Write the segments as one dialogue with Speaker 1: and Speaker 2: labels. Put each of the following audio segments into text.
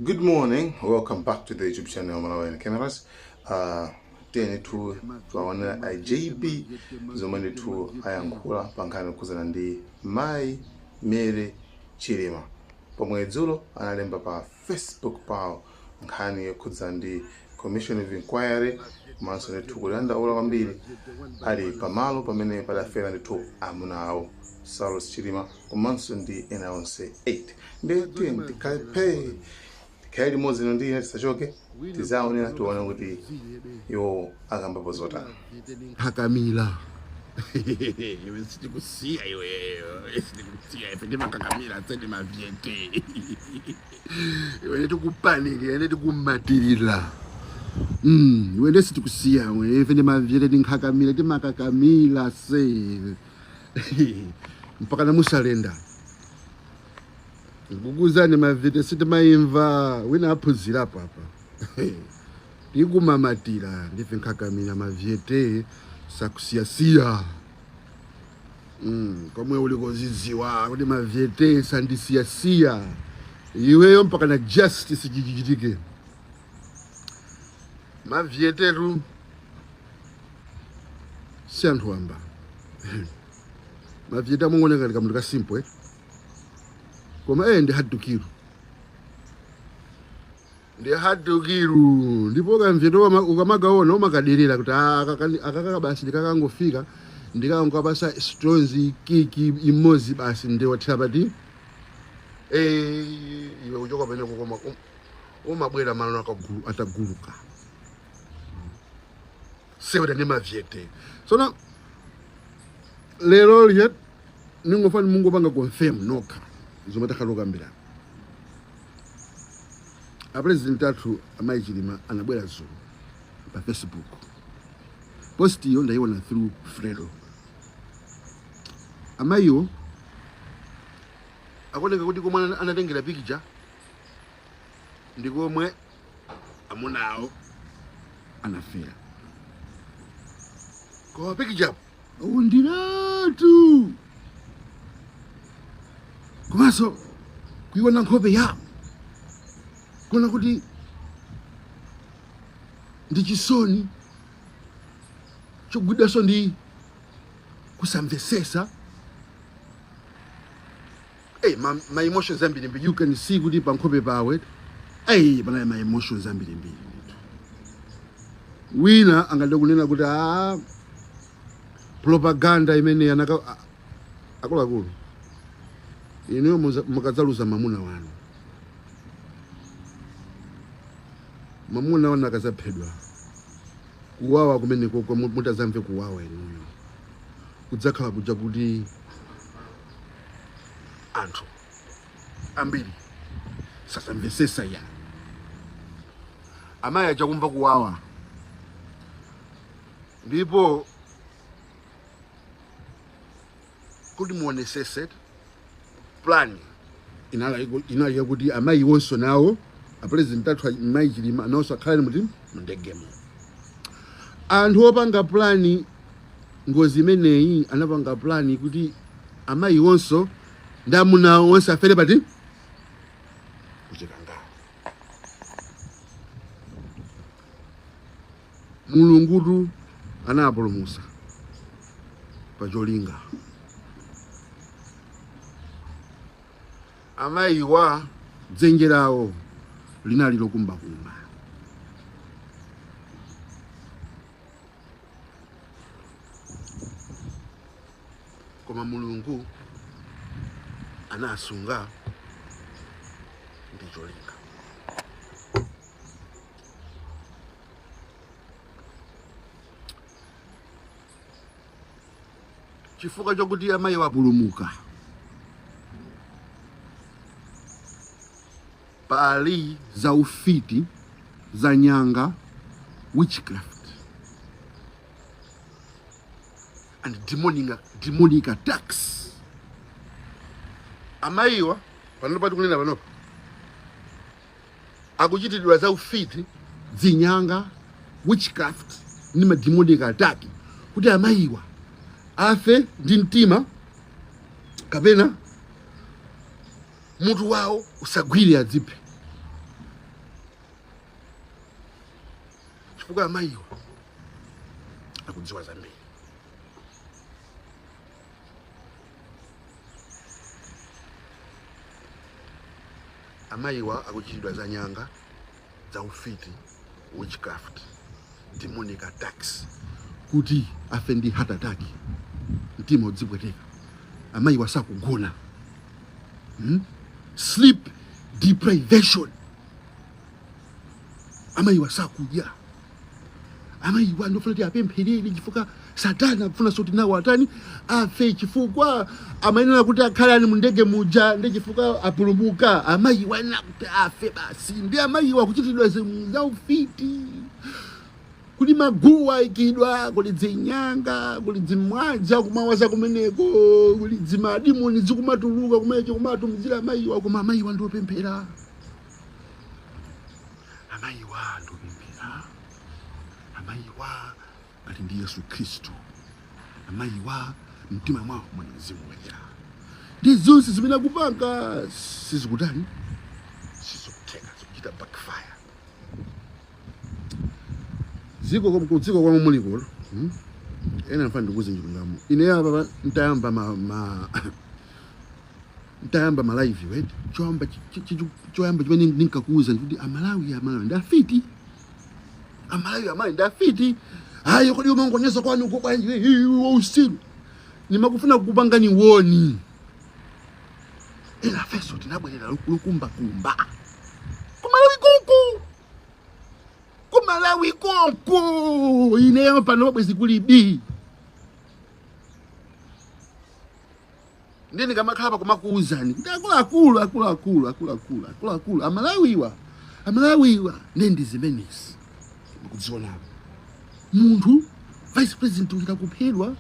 Speaker 1: Good morning, welcome back to the YouTube channel Malawi Cameras. Tene tu twaona JB zomwe tu ayankhula pankhani kuzana ndi Mai Mary Chilima pomwe dzulo analemba pa Facebook pawo nkhani yokhudza ndi Commission of Inquiry komanso ndithu kulanda ola kwambiri ali pamalo pamene padafera ndithu amuna awo Saulos Chilima komanso ndi ena onse 8 ndi ndikaipe kaili mozi ndi tisachoke tizaonera tuone kuti yo akambapo zotani
Speaker 2: Kakamila. Iwe sitikusiya iwe. Sitikusiya ipende makakamila tsende mavyete. Iwe netukupaniki, netukumatirira. Iwe nesitikusiya iwe ipende mavyete ndinkakamila, timakakamila se. Mpaka namusalenda. Nguguzane mavyete sitimaimva wina aphunzira apa. Ndikumamatira ndife nkakamila mavyete sakusiyasiya. Komwe ulikoziziwa kuti mavyete sandisiyasiya. Iweyo mpaka na justice chichichitike. Mavyete ru si anthu wamba. Mavyete amongoneka ndi kamunthu kasimple. Koma ndi hadukiru. Ndi hadukiru. Ndipo kamvyete ukamagaona umakaderera kuti akakaka basi ndikakangofika ndikangopasa stones kiki imozi basi ndiwathira pati. Iwe uchoka pene kukoma umabwera malano ataguluka. Sewe ndi mavyete. Sona lero yet ningofani Mungu panga confirm nokha. Zomatakaloka mbira. President athu Mai Chilima anabwera dzulo pa Facebook. Post iyo ndaiona through Fredo. Amayo akoneka kuti komwe anatengera picture ndikomwe amunawo anafera. Kwa picture undinatu. Komanso kuiona nkhope ya kuna kuti ndi chisoni chogwidaso ndi kusamvesesa. My emotions ambiri mbiri. You can see kuti pa nkhope pawe pana my emotions ambiri mbiri. Wina angade kunena kuti propaganda imene yanaka akuluakulu ino mukadzaluza mamuna wanu. Mamuna wana akazaphedwa kuwawa kumene koko mutazamve kuwawa inuyo kudzakhala kuja kuti anthu ambiri sasamvesesa ya amayi aja kumva kuwawa ndipo kuti muonesese plan inali yakuti amayi wonso nawo President athu Mai Chilima anawso akhala muti mndegemo. Anthu opanga plani ngozi imeneyi anapanga plani kuti amayi wonso ndamuna wonse afere pati kuchikanga. Mulungutu anapulumusa pa cholinga. Amayi wa dzenjerawo linali lokumbakumba. Koma Mulungu anasunga ndi cholinga. Chifukwa chokuti amayi wapulumuka pali za ufiti za nyanga, witchcraft and demonic attacks. Amayiwa pano pati kunena panopa akuchitidwa za ufiti, zinyanga, witchcraft ni demonic attack kuti amayiwa afe ndi mtima kapena mutu wawo usagwire adziphe. chifukwa amayiwa akudziwa zambiri. Amayiwa akuchitidwa za nyanga, za ufiti, witchcraft, demonic attacks, kuti afe ndi heart attack, mtima udzipweteka. Amayiwa sakugona, sleep deprivation. Amayiwa sakudya. Amayiwa ndofuna kuti apempherere chifukwa Satana akufuna soti nawo atani afe, chifukwa amayenera kuti akhalani mu ndege muja ndi chifukwa apulumuka. Amayiwa ena kuti afe basi. Ndi amayiwa kuchitidwa za ufiti, kuli maguwa ikidwa, kuli dzinyanga, kuli dzimwaja kumawaza kumeneko, kuli dzimadimoni zikumatuluka kumecho kumatumizira amayiwa. Koma amayiwa ndiopemphera. Amayiwa ndiopemphera. Amayiwa ati ndi Yesu Kristu. Amayiwa mtima mwawo mwana mzimu woyera. Ndi zonse zimene akupanga sizikutani, sizikuteka, zikuchita backfire. Dziko kwa muliko ena nfana ndikuze njilungamo. Ine apa ntayamba ma live wet choyamba chimene ndinkakuuza kuti Amalawi ndafiti. Amalawi ndafiti. Hayi kodi umangonyeza kwani uko bwanji usiru. Nimakufuna kupanga ni woni. Ela feso tinabwerera lukumba. Kumalawi konko. Ine pano bwezi kuli bi. Ndeni kamakhala kumakuuzani. Akulu. Amalawiwa nendi zimenezi. Kudziona. Muntu vice president ukakuphedwa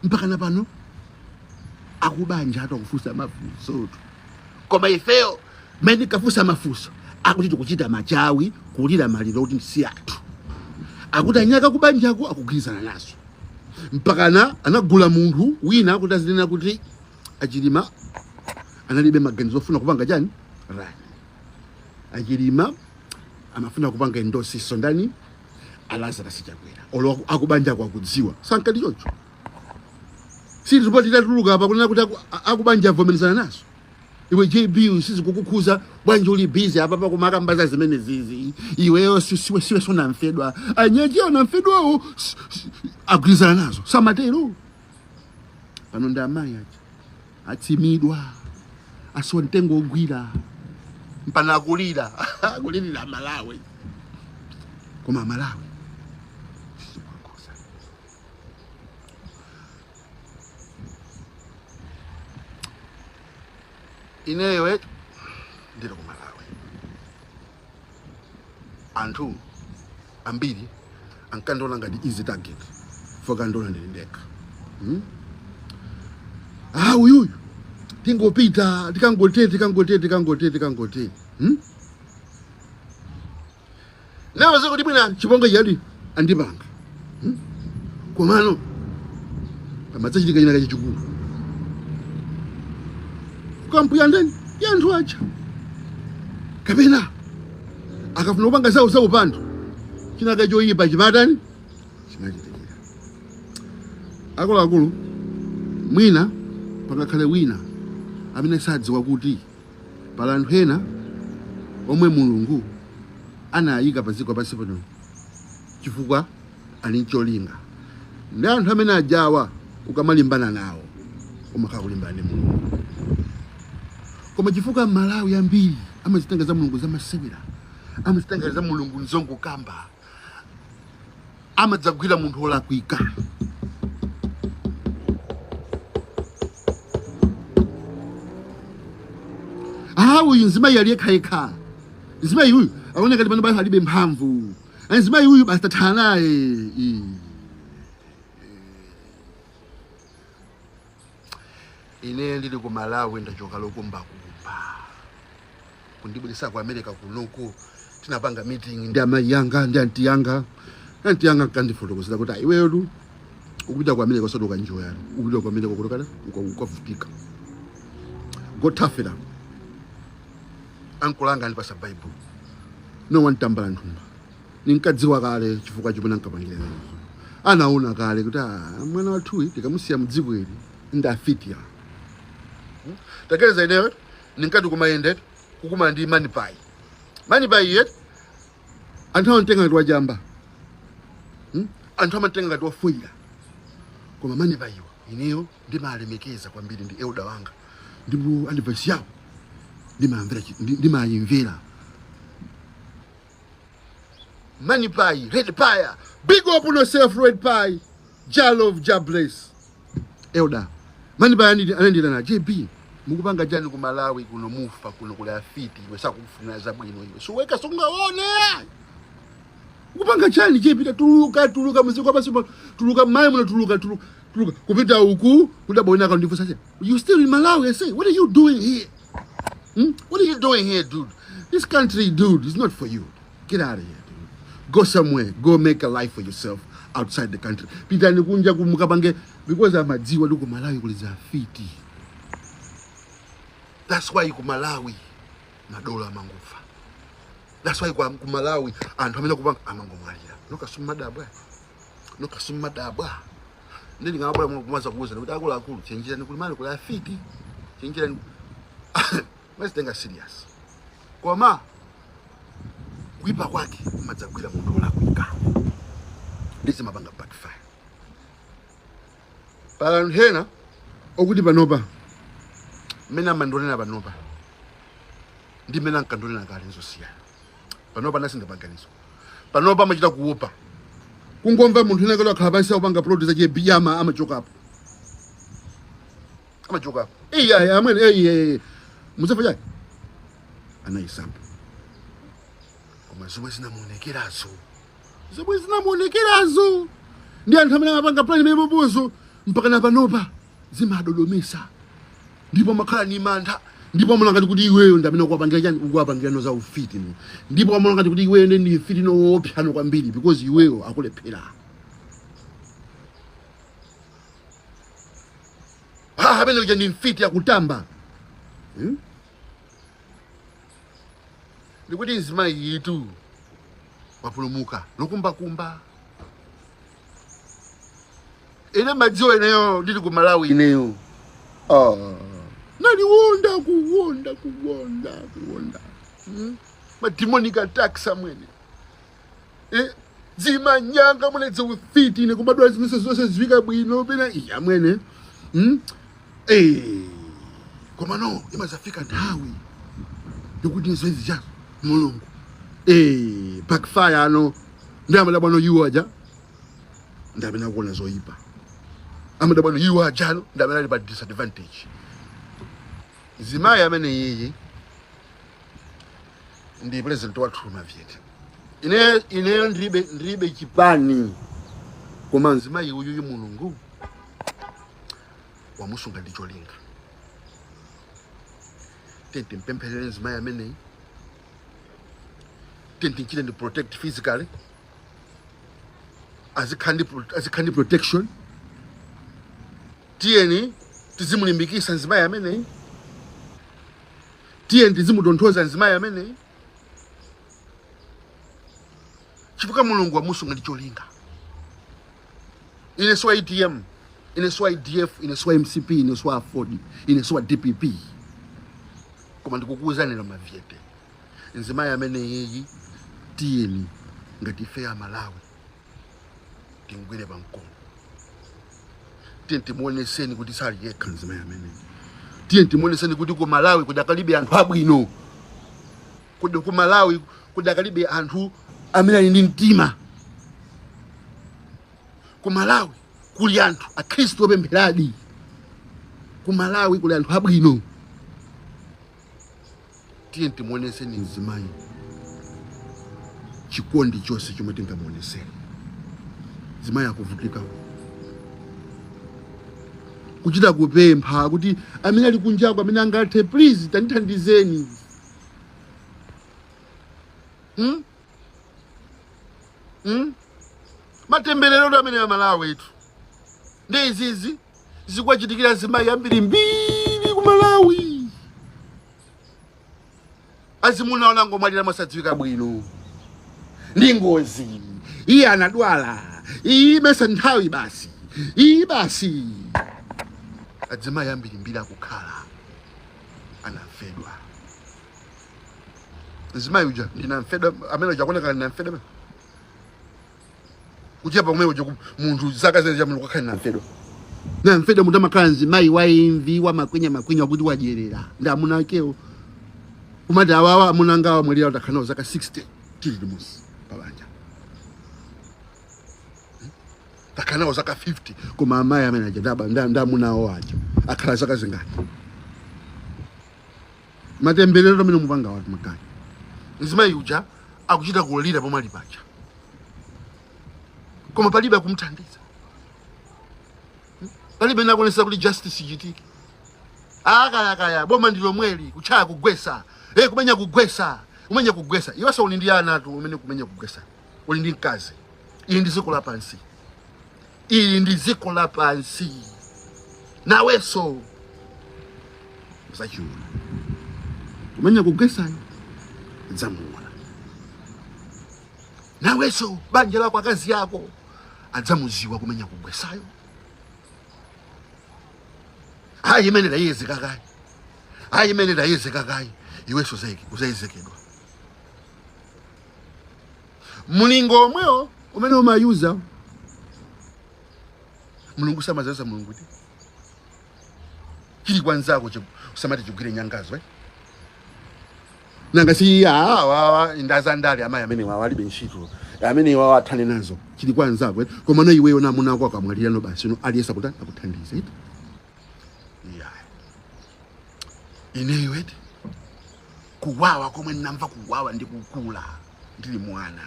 Speaker 2: mpaka na pano akubanja hata kufusa mafuso. Koma ifeo meni kafusa mafuso akuti kuchita machawi, kulira maliro kuti si athu. Akutanyaka kubanjako akugwirizana naso. Mpaka na anagula muntu wina kuti azinena kuti Achilima analibe maganizo ofuna kupanga chani? Rani. Achilima amafuna kupanga endosiso ndani Lazarus Chakwera. Olo akubanja kwa kudziwa. Sankati chocho. Si ripoti tatuluka apa kunena kuti akubanja avomerezana naso. Iwe JB sisi kukukuza bwanje uli busy apa pa kumakambaza zimene zizi. Iweyo siwe sona mfedwa. Anyaji ona mfedwa agwirizana nazo. Samatero. Pano nda amayi achi. Atsimidwa. Asiwa ntengo ogwira. Mpana kulira. Kulira Malawi. Koma Malawi. Inewe ndilo kumalawi. Anthu ambiri ankandola ngati easy target foka ndola ndilindeka. Uyuyu tingopita tikangote. Leo ziko ndibwina chibongo yali andipanga. Komano pamadzachitika china chachikulu. Kampu yandeni yanthu acha. Kapena akafuna kupanga zawo pantu. China kachoyipa chimatani? Chimachitikira. Akulu mwina pangakhale wina amene sadziwa kuti pala anthu ena omwe Mulungu anayika paziko pansi pano chifukwa ali ncholinga. Ndi anthu amene ajawa ukamalimbana nawo umakhala kulimbana ndi Mulungu. Koma chifukwa Malawi ambiri amazitenga za Mulungu zamasewera, amazitenga za Mulungu nzongo kamba, amadzagwira munthu olakwika. Uyu nzimayi aliyekha. Nzimayi uyu aoneka ndi pano bali alibe mphamvu. Nzimayi uyu basi tathana naye. Ine ndili ku Malawi ndachoka lokumba. Kundibulisa ku America kunoko tinapanga meeting ndi amayi yanga ndi anti yanga. Anti yanga kandifotokozera kuti iweyo ukupita ku America sodoka njoya. Ukupita ku America kutokana ukavutika. Go tough it up. Ankulanga ndi pasa Bible. No one tambala nthumba. ninkadziwa kale chifukwa chimene ankapangire nazo. Anaona kale kuti mwana wathu tikamusiya mudziko ili ndafitira. Takeleza ineyo ninkati kumayende kukuma ndi Manipai. Manipai yet anthu amatenga ngati wajamba. Anthu amatenga ngati wafuira. Koma Manipai iwa ineyo ndimalemekeza kwambiri ndi elder wanga. Ndipo advice yawo ndimayimvera. Manipai, Red Pie, big up on yourself, Red Pie. Jah love, Jah bless. Elder, Manipai anandira na JB. Mukupanga jani ku Malawi kuno mufa kuno kula afiti iwe sakufuna zabwino iwe. So weka songaone. Mukupanga jani JB tuluka muziko basi tuluka mai muno tuluka kupita huku kudabona ka ndifusa sasa. You still in Malawi? I say, what are you doing here? What are you doing here, dude? This country, dude, is not for you. Get out of here, dude. Go somewhere. Go make a life for yourself outside the country. Pita nikunja kumukabange because amadziwa luko Malawi kuliza afiti. That's why ku Malawi madola mangufa. That's why ku Malawi anthu amene kupanga amangomwalira. Nokasuma dabwa. Ndini ngabula mwaza kuuza kuti akulu chenjira ni kulimali kula afiti. Chenjira ni Mwenga serious. Koma kuipa kwake madzagwira mundu la kuika. Ndisi mapanga backfire. Pala hena okuti panopa. Mena mandolena panopa. Ndi mena nkandolena kale nzosiya. Panopa nasi ndapaganizo. Panopa machita kuopa. Kungomva munthu ena kala khalabasa upanga produce za biyama amachoka hapo. Amachoka hapo. Amene Muzafa jai anaisambu koma zomwe zinamuonekerazo ndi anthu amene amapanga plani memobozo mpaka na panopa zimadodomesa ndipo makhala ni mantha ndipo amona ngati kuti iweyo ndamene kuwapangira chani ukuwapangira no za ufiti ndipo amona ngati kuti iweyo ndi ufiti no opyano kwambiri because iweyo akulephera amene uja ndi mfiti akutamba. Ndikuti nzima yitu wapulumuka nokumbakumba ine madziwo ineyo ndili ku Malawi ineyo naliwonda kuwonda mademonic attacks amwene zimanyanga mune dziufiti ine kumadwa zonse zivika bwino pena amwene koma no imazafika nthawi yokuti nzezi chazo mulungu backfire ano ndamadabano yuwaja ndamena kuona zoyipa amadabano yuwaja ano ndamena ali pa disadvantage. Zimayi amene yeye ndi president wathu Mavyete ineyo ndilibe chipani koma zimayi uyu mulungu wamusunga ndi cholinga. Tenti mpemphelele zimayi amene tenti chile ndi protect physically azikhandi protection tiyeni tizimulimbikisa nzimayi amene tiyeni tizimutonthoza nzimayi amene chifukwa mulungu wamusunga ndi cholinga. Ine swa ATM, ine swa IDF, ine swa MCP, ine swa Afodi, ine swa DPP. Koma ndikukuuzanira Mavyete nzimayi amene yeyi tiyeni ngati ife ya Malawi tingwire pamkono. Tiyeni timuoneseni kuti sali yekha nzimayi amene. Tiyeni timuoneseni kuti ku Malawi kudakalibe anthu abwino. Ku Malawi kudakalibe anthu amene ali ndi mtima. Ku Malawi kuli anthu akhristu opempheradi. Ku Malawi kuli anthu abwino. Tiyeni timuoneseni nzimayi chikondi chose chomwe tingamuoneseni. Zimayi akuvutika kuchita kupempha kuti amene ali kunjako amene angathe please tandithandizeni. Matembelero amene ya Malawi itu ndi izizi zikwachitikira zimayi ambiri mbiri ku Malawi. Azimuna onango mwalira mosadziwika bwino. ndi ngozi. Iye anadwala. Imesa nthawi basi. Iyi basi. Adzima yambiri mbiri akukhala. Anamfedwa. Zimayi uja ndinamfedwa amene uja kuoneka ndinamfedwa. Kuchepa kumene uja munthu zaka zene ja mulungu akhali namfedwa. Namfedwa munthu amakhala mzimayi waimvi wamakwinya kuti wadyerera. Ndi amuna akewo. Kumati awawa amuna ngawa mwalira utakhala zaka 60 tili limusi pabanja. Takhala zaka 50 koma amayi amene aja ndamuna awo aja akhala zaka zingati. Matemberero amene mupanga watu makani. Mzimayi uja akuchita kulira pomwe ali paja. Koma palibe kumthandiza. Palibe nakonesa kuti justice ichitike. Akaya boma ndilo mweli kuchaya kugwesa. Kumenya kugwesa. Umenya kugwesa. Iwasa uli ndi ana atu umene kumenya kugwesa. Uli ndi mkazi. Ili ndi ziko la pansi. Ili ndi ziko la pansi. Naweso. Usachiona. Kumenya kugwesa. Adzamuona. Naweso banja lako akazi yako adzamuziwa kumenya kugwesayo. Hayi imene dayezeka kai. Iweso uzayezekedwa. Mulingo omwewo umene umayuza Mulungu samazaza Mulungu kuti chili kwanzako usamati chigwire nyangazo nanga si wawa indaza ndali amayi amene wawali benshito amene wawa athane nazo chili kwanzako koma na iweyo namuna wako akamwalira no basi no aliyesa kuti akuthandize ineyo kuwawa komwe namva kuwawa ndi kukula ndili mwana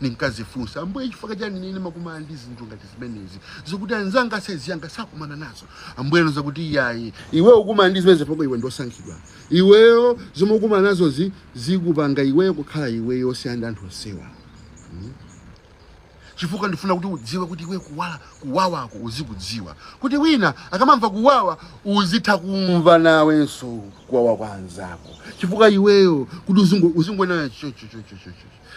Speaker 2: ninkazi funsa ambuye chifukwa chani nini makumandi zinthu ngati zimenezi zokuti anzanga seziyanga sakumana nazo ambuye anoza kuti yayi iwe ukumandi zimene poko iwe ndosankhidwa iweyo zomwe ukumana nazo zikupanga iweyo kukhala iweyo osiyana anthu osewa chifukwa ndifuna kuti udziwe kuti iwe kuwawako uzikudziwa kuti wina akamamva kuwawa uzitha kumva nawenso kuwawa kwa anzako chifukwa iweyo kuti uzingwena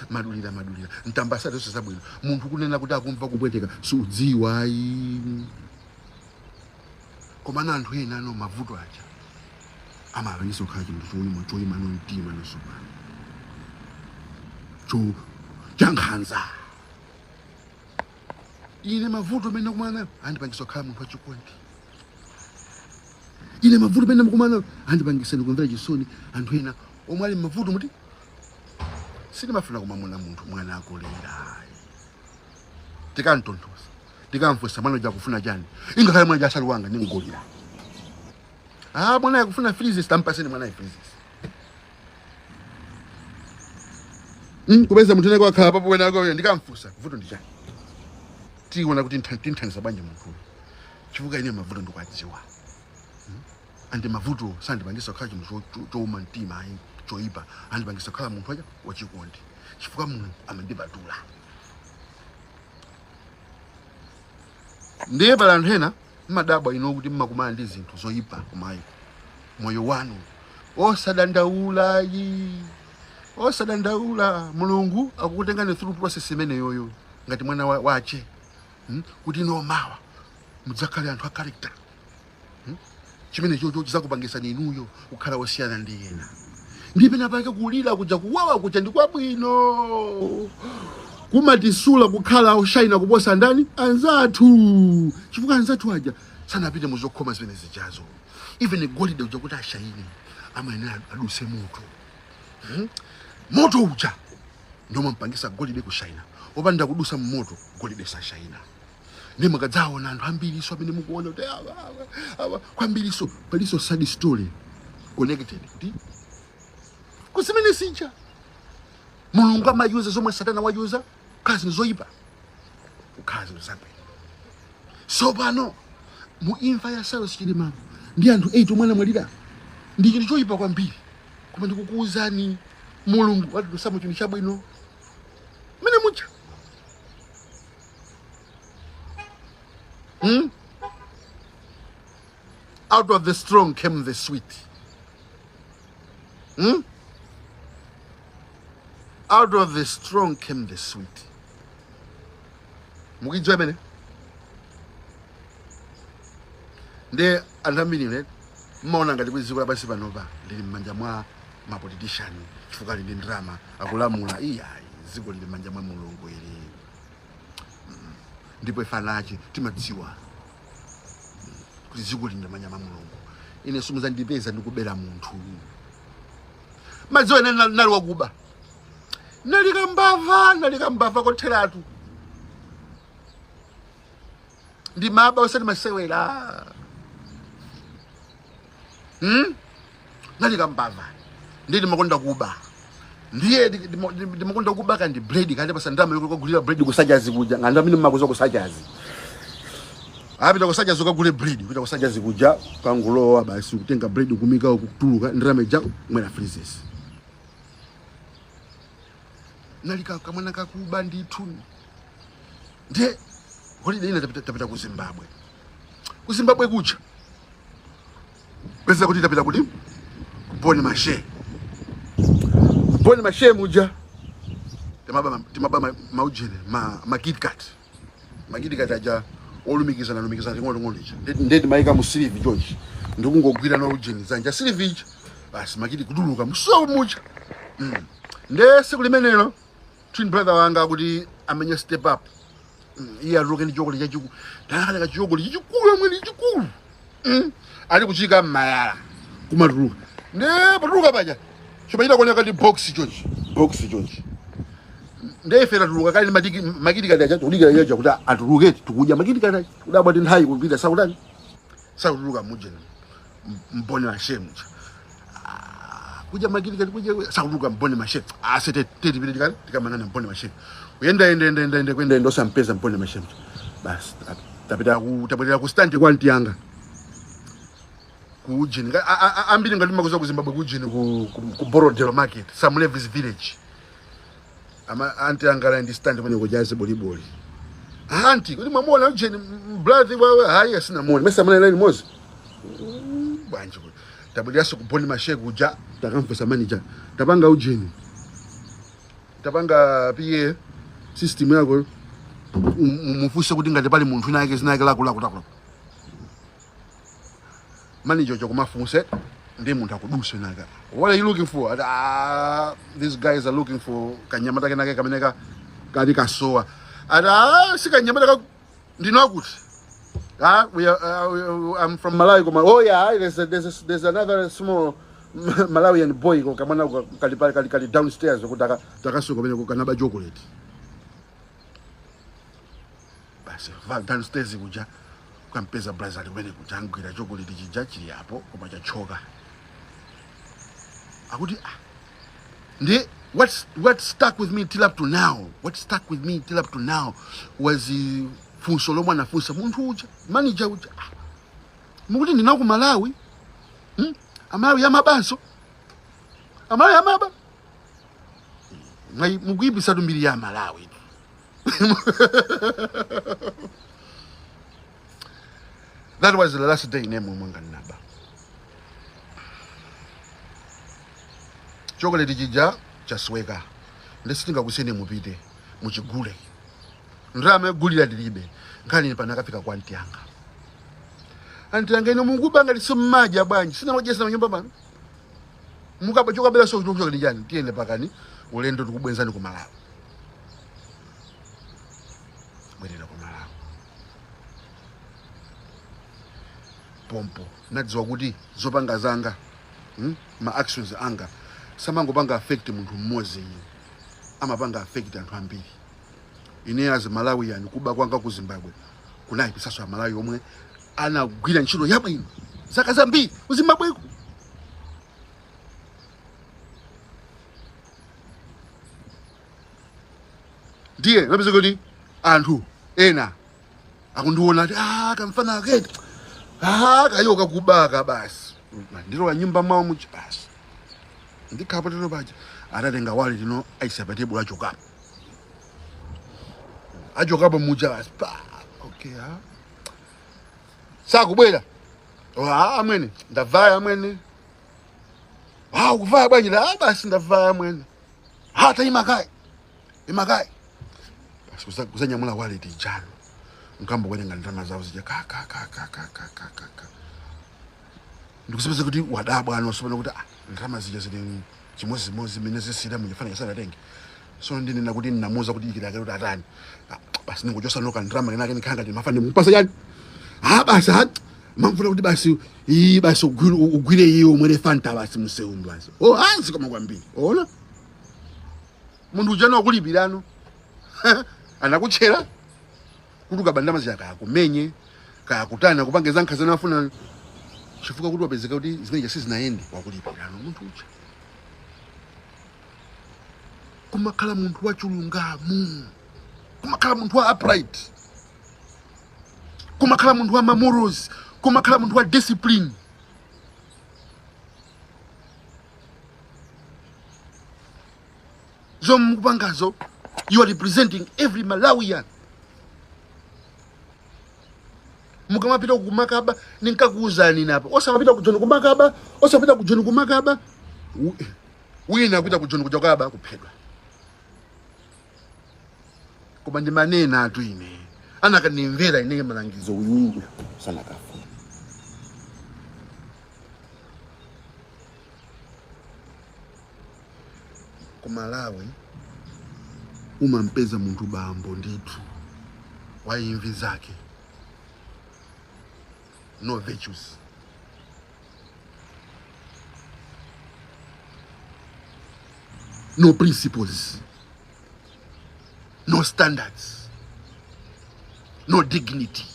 Speaker 2: madulira ntambasate zonse zabwino munthu kunena kuti akumva kupweteka sudziwa koma na anthu ena ano mavuto aja amalangiso khala chinthu choyima no mtima nosopano chankhanza ine mavuto mene kumana andipangisa khala munthu wachikondi ine mavuto mene kumana andipangisa ndikumvera chisoni anthu ena omwe ali mavuto muti sinimafuna kumamuna munthu mwana akolera tikantonthosa tikamfusa mwana uja kufuna chani ingakhale mwana jasali wanga ningolira mwana yakufuna freezes tampaseni mwana freezes kupeza munthu ene kwakhala papo wena ako ndikamfusa vuto ndi chani tiona kuti nthanisa banje munthu chifukwa ine mavuto ndikwadziwa ande mavuto sandipangisa khala chinthu chouma mtima choipa andipangisa khala munthu waja wachikondi chifukwa Mulungu amandipatula ndiye pala anthu ena mmadabwa ino kuti mmakumana ndi zinthu zoyipa kumayi moyo wanu osadandaula Mulungu akukutengani through process imene yoyo ngati mwana wache kuti mawa mudzakhale anthu a character chimene chocho chizakupangisa inuyo kukhala osiyana ndi ena ndipo napake kulira kuja kuwawa kuja ndi kwabwino kumatisula kukhala oshaina kuposa ndani anzathu chifukwa anzathu aja sanapite muzokhoma zimene zijazo even golide uja kuti ashaine amayenera aduse moto uja ndio mpangisa golide kushaina opanda kudusa mmoto golide sashaina ndi mukadzaona anthu ambiriso amene mukuona kuti kwambiriso paliso sad story connected ndi kusimene sija Mulungu amayuza zomwe Satana wayuza kazi zoyipa ukazi zabwino so pano mu imfa ya Cyrus Chilima ndi anthu 8 omwe anamwalira ndi chinthu choyipa kwambiri koma ndikukuwuzani Mulungu wadusamo chinthu chabwino mene mucha out of the strong came the sweet Out of the strong came the sweet. Mukijwa bene. Nde antambiri ne maona ngati kwiziko labasi panopa lili m'manja mwa mapolitician chifukwa lili ndrama akulamula iya ziko lili m'manja mwa Mulungu ili. Ndipo ifanachi timadziwa kuti ziko lili m'manja mwa Mulungu. Ine sumuza ndipeza ndikubera munthu. Madziwa ine nali wakuba. Nalikambava kotheratu. Ndi maba osati masewera. Nalikambava. Ndi makonda kuba. Ndiye ndimakonda kuba kandi bread kandi pasandama yokugulira bread kusajazi kuja. Nganda mimi makuzo kusajazi. Apita kusajazi ukagule bread, kupita kusajazi kuja kangulowa basi kutenga bread kumika ukutuluka ndirame ja mwera freezes. Nalika kamwana kakuba ndithu. Ndiye holiday ina tapita ku Zimbabwe. Ku Zimbabwe kucha. Pesa kuti tapita kuti Boni Mashe. Boni Mashe muja. Timaba maujene ma KitKat. Ma KitKat aja olumikizana ngono ichi. Ndedi maika mu Sylvie George. Ndikungogwira no ujene zanja Sylvie. Basi makiti kuduluka muso muja. Nde sikulimenelo. Twin brother wanga kuti amenye step up. Iya roke ndi chokoli chachiku. Takala ka chokoli chikulu amwe chikulu. Ali kuchika mayala kumatuluka. Ne patuluka paja. Chobaita kuoneka ndi box George. Nde fera tuluka kali makiti kali acha tudikira yacha kuti atuluke tukuja makiti kali kudabwa ndi nthawi kupita sautani. Sautuluka mujena. Mboni wa shemu. Kuja makiti kali kuja sautuluka Mboni Mashe. Asete tete vile dikali tikamanana Mboni Mashe. Uyenda kwenda ndosa mpeza Mboni Mashe. Basi tapita ku stand kwa Ntianga. Kujini ambili ngalima kuza ku Zimbabwe kujini ku Borodelo market Sam Levis village. Ama anti angala ndi stand kwenye kujaze boliboli. Anti kuti mwamona ujeni brother wawe haya sina moni. Mesa mwana nani mozi. Banje. Tabuliaso ku Mboni Mashe kuja takamfesa manager. Tapanga ujeni. Tapanga PA system yako mufuse kuti ngati pali munthu nake zinake lakula. Manager chokumafunse ndi munthu akuduse naka. What are you looking for? These guys are looking for kanyamata kenake kameneka kali kasowa. Sikanyamata ndinokuti. I'm from Malawi. Oh yeah, there's another small Malawian boy kamana kali downstairs kutaka takasuka pene kanaba chocolate. Basi downstairs kuja kampeza brother wene kutangwira chocolate chija chili hapo koma chachoka. Akuti ndi what stuck with me till up to now was funso lomwe anafunsa munthu uja manager uja mukuti ndina ku Malawi Amalawi yamabanso Amalawi yamaba ngai mukuyibisa tumbiri ya Malawi. That was the last day name mwanga naba. Chocolate chija chasweka. Ndesitinga kusene mupite muchigule. Ndrame gulira dilibe. Nkani pana kafika kwa Ntianga. Ntianga ino mungubanga lisommaja bwanji. Sina wajesa nyumba bana. Mukaba choka bela so choka lijani. Tiende pakani ulendo tukubwenzani ku Malawi. Bwerera ku Malawi. Pompo nadziwa kuti zopanga zanga ma actions anga samango panga affect munthu mmodzi amapanga affect anthu ambiri. Ine as Malawian kuba kwanga ku Zimbabwe kunali pisaso Malawi omwe anagwira ntchito yabwino zaka zambiri ku Zimbabweko. Ndiye napeza kuti anthu ena akundiona ati kamfana kake kayoka kubaka basi. Ndiro nyumba mwawo muchi basi. Ndikhapo tino baje. Atatenga wali tino aisapete bula chokapo. Ajokapo muja basi. Okay sakubwera. Amwene ndavaya amwene. Kuvaya bwanji basi ndavaya amwene. hata imakai basi kusanyamula wallet ijalo nkambo kwenenga ndama zawo zija ka ndikusebeza kuti wadabwa anosubona kuti ndama zija zili chimozi mine zisira mujafana sana tenge so ndinena kuti ninamuza kuti ikira kuti atani basi ningojosa noka ndama kenake nikhanga ndimafane mupasa yani basi mamvula kuti basi basi ugwire iyo mwene fanta basi museundu basi hansi koma kwambiri ona mundu ujana wakulipirano anakuchera kuti kabandama ziyaka yakumenye kayakutana kupangeza nkhazana afuna chifuka kuti wapezeka kuti zineja sizinaende wakulipirano munthu ucha kumakhala munthu wachulungamu kumakhala munthu wa upright kumakhala munthu wa morals kumakhala munthu wa discipline zomukupangazo you are representing every Malawian. Mukamapita kumakaba ninkakuuzani napa osapita kujoni kumakaba osapita kujoni kumakaba wina kupita kujoni kujakaba kuphedwa koma ndi manena atu ine anakanimvera ine malangizo uyingi sana kafu kumalawi umampeza muntu bambo ndithu waimvi zake no virtues no principles no standards no dignity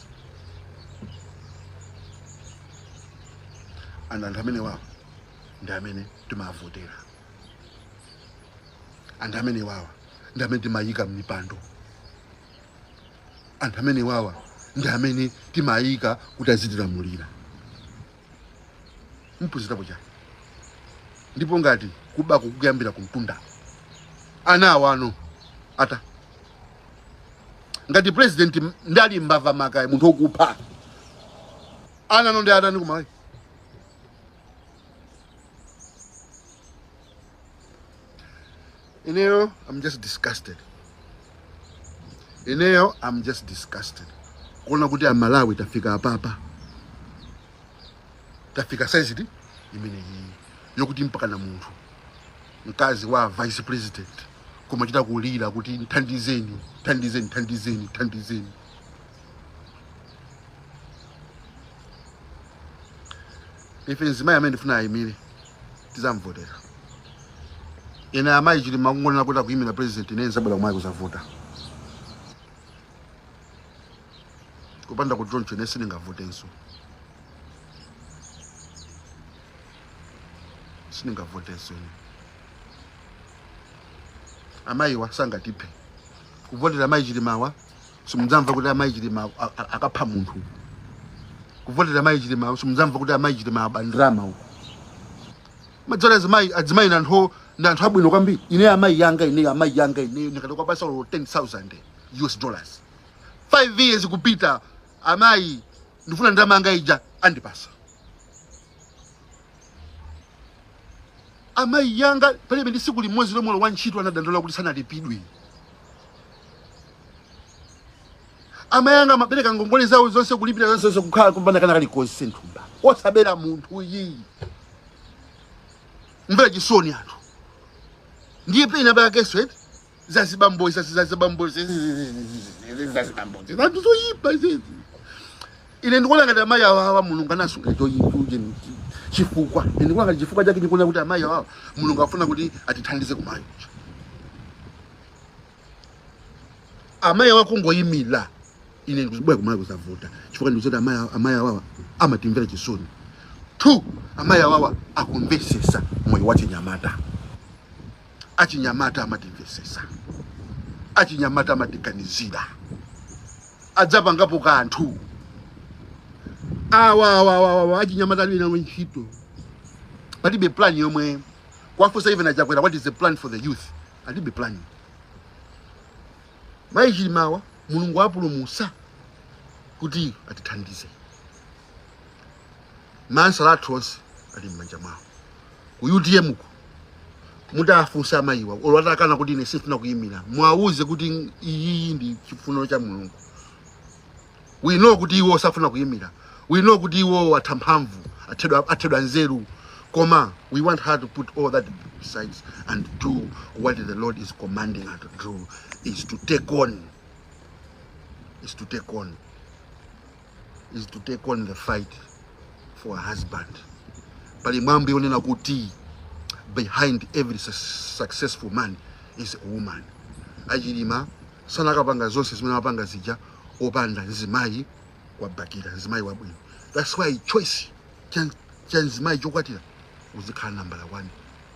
Speaker 2: and andamene wawo ndamene timavotera andamene wawa ndamene timayika mipando andamene wawa ndamene timayika kuti azitilamulira mpuzitapo chani ndipo ngati kuba kukuyambira kumtunda ana awano ata ngati president ndali mbava makaye munthu okupha ana no ndi atani kumayi ineyo I'm just disgusted kuona kuti Malawi tafika apapa tafika size imene iyi yokuti mpaka na munthu mkazi wa vice president kumachita kulira kuti thandizeni ife nzima amene ndifuna ayimire tizamvotera ina amayi chili makungolera kuti akuyimira president inenza bwera kumayi kuzavota kupanda ku John Chene siningavotenso amayi wasangatipe kuvotera amayi chilimawa simudzamva kuti amayi chilimawa akapha munthu kuvotera amayi chilimawa simudzamva kuti amayi chilimawa bandrama uko madzala adzimayi nanthu abwino kwambiri ine amayi yanga ndikati kwabasa $10,000 5 years kupita amayi ndifuna ndama anga ija andipasa amayi yanga palibe ndi siku limodzi lomwe wantchito anadandaula kuti sanalipidwe amayi yanga amabereka ngongole zawo zonse kulipira zonse kukhala kumbana kana kalikosi nthumba osabera munthu iyi mvera chisoni anthu ndiye pena bakeswet zazibambozi vantu zoyipa izezi ine ndikuona ngati amayi awawa mulungu anasunga chifukwa ndikuona ngati chifukwa chake ndikuona kuti amayi awawa mulungu afuna kuti atithandize kumayi amayi awawa kungoyimira ine ndikuzibwera kumayi kuzavota chifukwa ndikuti amayi awawa amatimvera chisoni 2 amayi awawa akumvesesa moyo wa chinyamata achinyamata amatimvesesa achinyamata amatiganizira adzapangapo kanthu awa achinyamata ali nawo ntchito palibe plan yomwe kwafusa even achakwera what is the plan for the youth alibe plan mayi chilimawa mulungu apulumusa kuti atithandize mansa lathu onse ali m'manja mwawo ku UDM ku mudafunsa amayiwa olwatakana kuti ine sifuna kuyimira mwauze kuti iyi ndi chifuniro cha Mulungu. We know kuti iwo safuna kuyimira. We know kuti iwo athamphamvu athedwa nzeru. Koma, we want her to put all that aside and do what the Lord is commanding her to do, is to take on the fight for her husband. Pali mwambi onena kuti behind every successful man is a woman. Achilima sana kapanga zonse zimene apanga zija opanda nzimayi wabakira nzimayi wabwino. That's why choice cha nzimayi chokwatira uzikhala nambala 1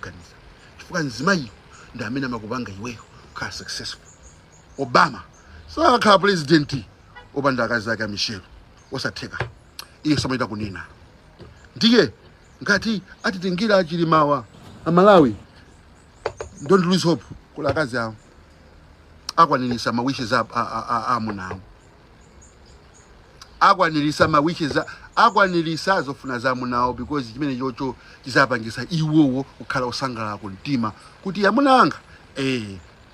Speaker 2: kanisa. Chifukwa nzimayi ndi amene amakupanga iweyo kukhala successful. Obama sakakhala president opanda akazi ake Michelle osatheka. Iyo samaita kunena. Ndiye ngati atitengira Achilimawa Amalawi, don't lose hope kula akazi awo akwanirisa mawishes amunawo. Akwanirisa mawishes akwanirisa azofuna za munawo, because chimene chocho chizapangisa iwowo kukhala osangala kumtima kuti yamunanga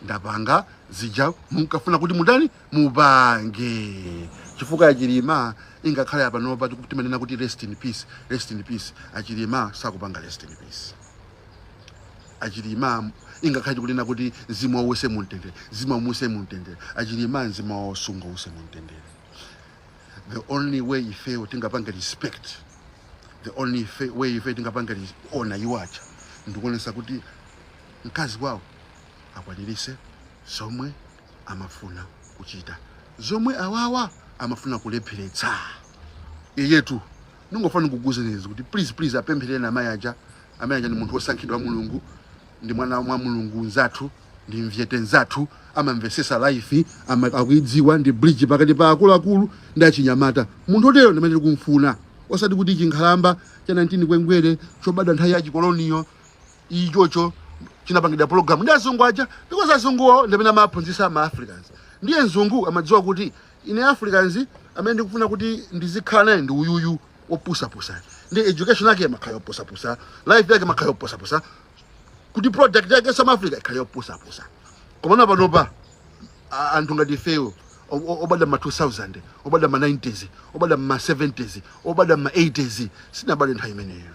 Speaker 2: ndapanga zija munkafuna kuti mudani mubange. Chifukwa Achilima ingakhala yapanopa kuti manena kuti rest in peace. Achilima sakupanga rest in peace. Achilima ingakhala kunena kuti zimwa wose muntendere, zimwa muse muntendere. Achilima nzima osunga wose muntendere. The only way ife utingapanga respect, the only way ife utingapanga honor iwacha ndikuonesa kuti mkazi wawo akwanirise zomwe amafuna kuchita, zomwe awawa amafuna kulepheretsa. Iyetu ningofana kukuzeneza kuti please apempherere na mayaja. Amayaja ni munthu osankhidwa Mulungu, ndi mwana wa Mulungu nzathu, ndi mvyete nzathu, amamvesesa life, akuidziwa, ndi bridge pakati pa akuluakulu ndi achinyamata. Munthu otero ndimene kumfuna, osati kuti chinkhalamba cha 19 kwengwere chobada nthawi ya chikoloniyo ichocho chinapangidwa program ndi azungu aja, because azunguwo ndimene amaphunzitsa ama Africans. Ndiye mzungu amadziwa kuti ine Africans amene ndikufuna kuti ndizikhala naye ndi uyuyu opusapusa. Ndi education yake makhayo opusapusa, life yake makhayo opusapusa, kuti project yake South Africa ikhayo opusapusa. Komana panopa anthu ngati ifeyo obada ma 2000, obada ma 90s, obada ma 70s, obada ma 80s, sinabada nthawi imeneyo.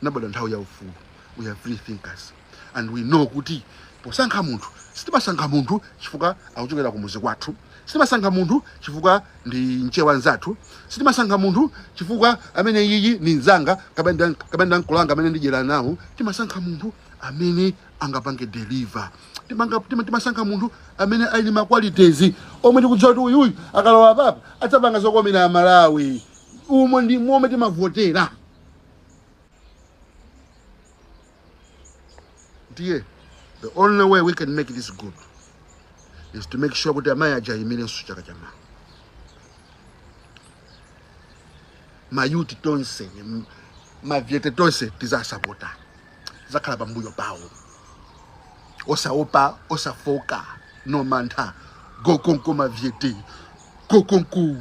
Speaker 2: Nabada nthawi ya ufulu. We are free thinkers, and we know kuti posankha munthu sitimasankha munthu chifukwa akuchokera kumuzi kwathu, sitimasankha munthu chifukwa ndi nchewa nzathu, sitimasankha munthu chifukwa amene iyi ni nzanga kabenda nkulanga amene ndijera nawo. Timasankha munthu amene angapange deliver. Timasankha munthu amene ali ma qualities omwe tikudziwa kuti uyu akalowa papa adzapanga zokomera Amalawi. Umo ndi momwe timavotera. Dear, the only way we can make this good is to make sure that amayaja imene suchaka chama. Mayuti tonse, mavyete tonse tizasapota. Zakhala pambuyo pawo. Osaopa, osafoka, no mantha. Go konko mavyete. Go konko.